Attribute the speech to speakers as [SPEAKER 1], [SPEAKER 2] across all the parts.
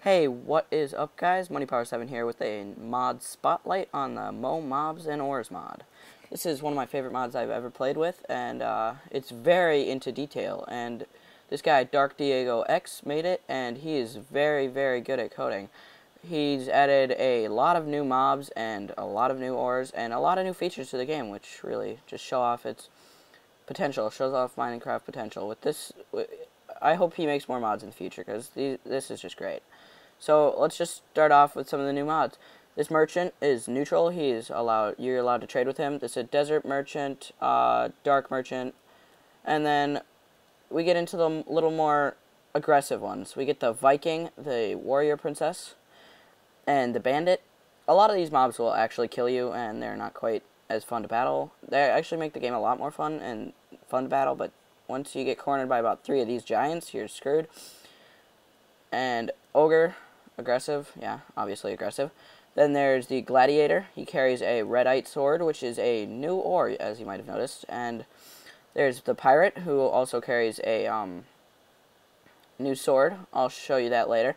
[SPEAKER 1] Hey, what is up, guys? MoneyPower7 here with a mod spotlight on the Mobs and Ores mod. This is one of my favorite mods I've ever played with, and it's very into detail. And this guy, Dark Diego X, made it, and he is very, very good at coding. He's added a lot of new mobs and a lot of new ores and a lot of new features to the game, which really just show off its potential, shows off Minecraft potential. With this, I hope he makes more mods in the future, because this is just great. So let's just start off with some of the new mods. This merchant is neutral. You're allowed to trade with him. This is a desert merchant, dark merchant, and then we get into the little more aggressive ones. We get the Viking, the warrior princess, and the bandit. A lot of these mobs will actually kill you, and they're not quite as fun to battle. They actually make the game a lot more fun to battle, but once you get cornered by about 3 of these giants, you're screwed. And ogre, aggressive, yeah, obviously aggressive. Then there's the gladiator. He carries a redite sword, which is a new ore, as you might have noticed. And there's the pirate, who also carries a new sword. I'll show you that later.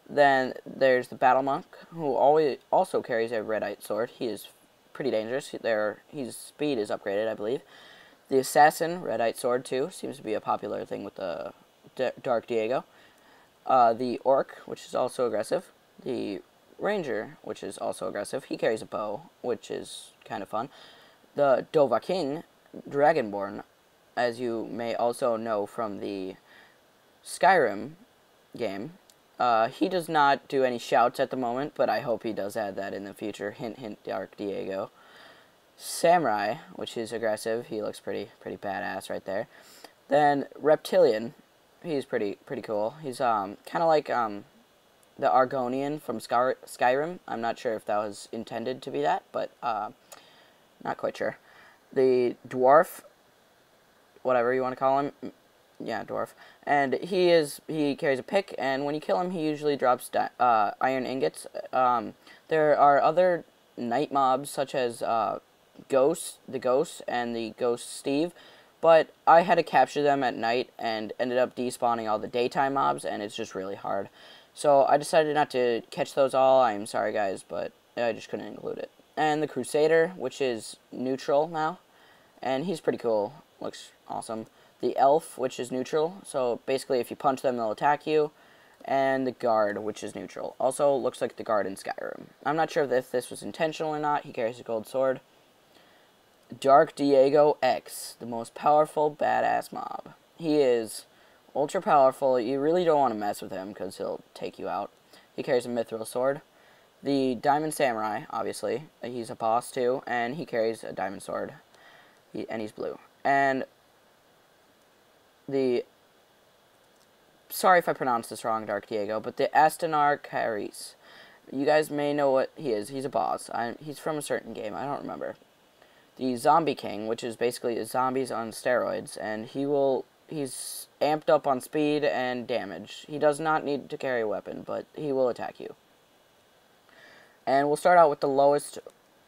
[SPEAKER 1] Then there's the battle monk, who also carries a redite sword. He is pretty dangerous. His speed is upgraded, I believe. The assassin, redite sword too, seems to be a popular thing with the Dark Diego. The orc, which is also aggressive. The ranger, which is also aggressive. He carries a bow, which is kind of fun. The Dovahkiin, dragonborn, as you may also know from the Skyrim game. He does not do any shouts at the moment, but I hope he does add that in the future. Hint, hint, Dark Diego. Samurai, which is aggressive. He looks pretty badass right there. Then Reptilian. He's pretty cool. He's kind of like the Argonian from Skyrim. I'm not sure if that was intended to be that, but not quite sure. The dwarf, whatever you want to call him, yeah, dwarf. And he carries a pick, and when you kill him, he usually drops iron ingots. There are other night mobs such as the Ghost, and the Ghost Steve. But I had to capture them at night and ended up despawning all the daytime mobs, and it's just really hard. So I decided not to catch those all. I'm sorry, guys, but I just couldn't include it. And the Crusader, which is neutral now, and he's pretty cool. Looks awesome. The Elf, which is neutral, so basically if you punch them, they'll attack you. And the Guard, which is neutral. Also looks like the Guard in Skyrim. I'm not sure if this was intentional or not. He carries a gold sword. Dark Diego X, the most powerful badass mob. He is ultra powerful. You really don't want to mess with him because he'll take you out. He carries a mithril sword. The Diamond Samurai, obviously, he's a boss too, and he carries a diamond sword. And he's blue. And the, sorry if I pronounced this wrong, Dark Diego, but the Astanar Caris. You guys may know what he is. He's a boss. He's from a certain game. I don't remember. The Zombie King, which is basically zombies on steroids, and he's amped up on speed and damage. He does not need to carry a weapon, but he will attack you. And we'll start out with the lowest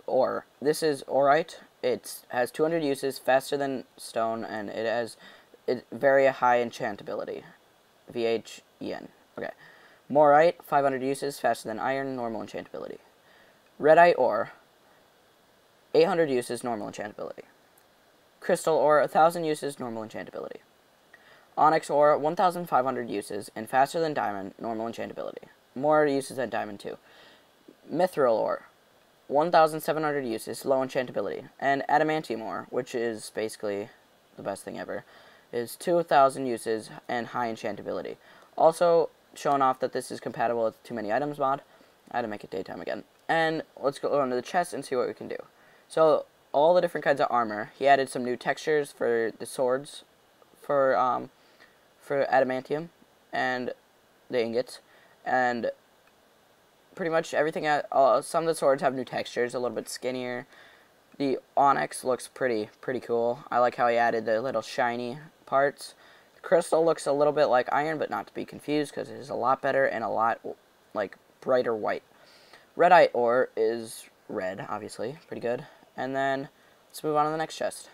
[SPEAKER 1] ore. This is Orite. It has 200 uses, faster than stone, and it has very high enchantability. VHEN. Okay. Morite, 500 uses, faster than iron, normal enchantability. Redite ore. 800 uses, normal enchantability. Crystal ore, 1,000 uses, normal enchantability. Onyx ore, 1,500 uses, and faster than diamond, normal enchantability. More uses than diamond too. Mithril ore, 1,700 uses, low enchantability. And adamantium ore, which is basically the best thing ever, is 2,000 uses and high enchantability. Also showing off that this is compatible with Too Many Items mod. I had to make it daytime again. And let's go into the chest and see what we can do. So, all the different kinds of armor. He added some new textures for the swords, for adamantium, and the ingots. And pretty much everything, some of the swords have new textures, a little bit skinnier. The onyx looks pretty cool. I like how he added the little shiny parts. The crystal looks a little bit like iron, but not to be confused, because it is a lot better and a lot, like, brighter white. Redite ore is red, obviously. Pretty good. And then, let's move on to the next chest.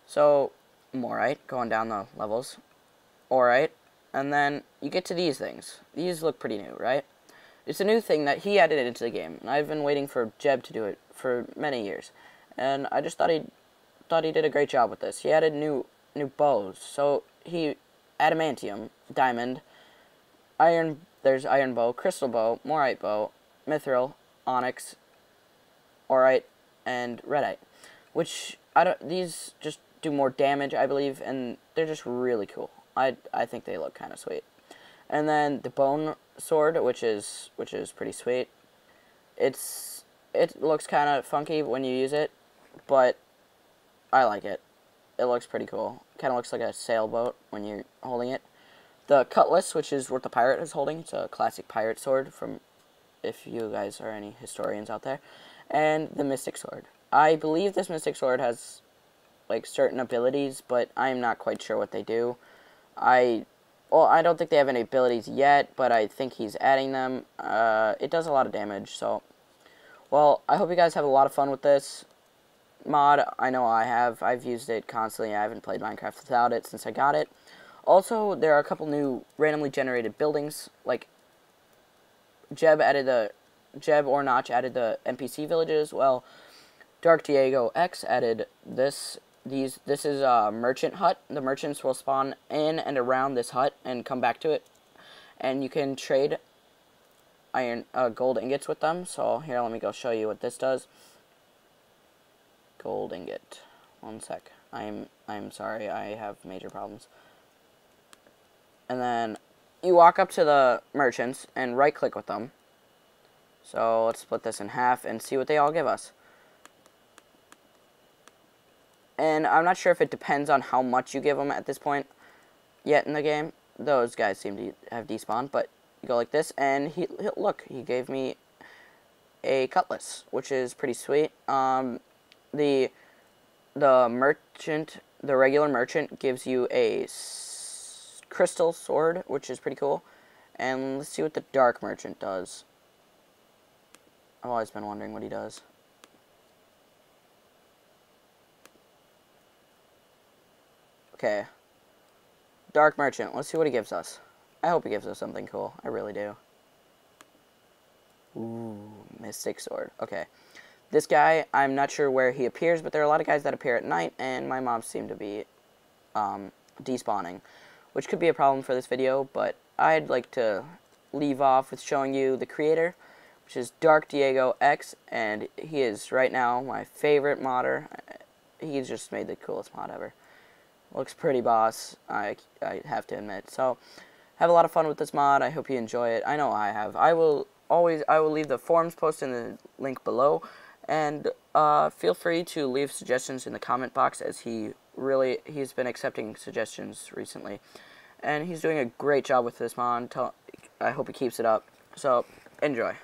[SPEAKER 1] So, Morite, going down the levels. Orite, And then you get to these things. These look pretty new, right? It's a new thing that he added into the game, and I've been waiting for Jeb to do it for many years. And I just thought he did a great job with this. He added new bows. So he adamantium, diamond, iron. There's iron bow, crystal bow, morite bow, mithril, onyx, orite, and redite. Which these just do more damage, I believe, and they're just really cool. I think they look kind of sweet. And then the bone sword, which is pretty sweet. It looks kind of funky when you use it, but I like it. It looks pretty cool. Kind of looks like a sailboat when you're holding it. The cutlass, which is what the pirate is holding. It's a classic pirate sword from, if you guys are any historians out there. And the mystic sword. I believe this mystic sword has like certain abilities, but I'm not quite sure what they do. I don't think they have any abilities yet, but I think he's adding them. It does a lot of damage, so... Well, I hope you guys have a lot of fun with this mod. I know I have. I've used it constantly. I haven't played Minecraft without it since I got it. Also, there are a couple new randomly generated buildings, like Jeb or Notch added the NPC villages. Well, Dark Diego X added this. This is a merchant hut. The merchants will spawn in and around this hut and come back to it, and you can trade gold ingots with them. So here, let me go show you what this does. Gold ingot. One sec. I'm sorry. I have major problems. And then you walk up to the merchants and right click with them. So let's split this in half and see what they all give us. And I'm not sure if it depends on how much you give them at this point yet in the game. Those guys seem to have despawned, but you go like this, and look, he gave me a cutlass, which is pretty sweet. The merchant, the regular merchant, gives you a crystal sword, which is pretty cool. And let's see what the dark merchant does. I've always been wondering what he does. Okay. Dark merchant. Let's see what he gives us. I hope he gives us something cool. I really do. Ooh, mystic sword. Okay. This guy, I'm not sure where he appears, but there are a lot of guys that appear at night, and my mobs seem to be despawning, which could be a problem for this video, but I'd like to leave off with showing you the creator, which is Dark Diego X, and he is right now my favorite modder. He's just made the coolest mod ever. Looks pretty boss, I have to admit. So, have a lot of fun with this mod. I hope you enjoy it. I know I have. I will leave the forums post in the link below, and feel free to leave suggestions in the comment box, as he's been accepting suggestions recently, and he's doing a great job with this mod. I hope he keeps it up. So, enjoy.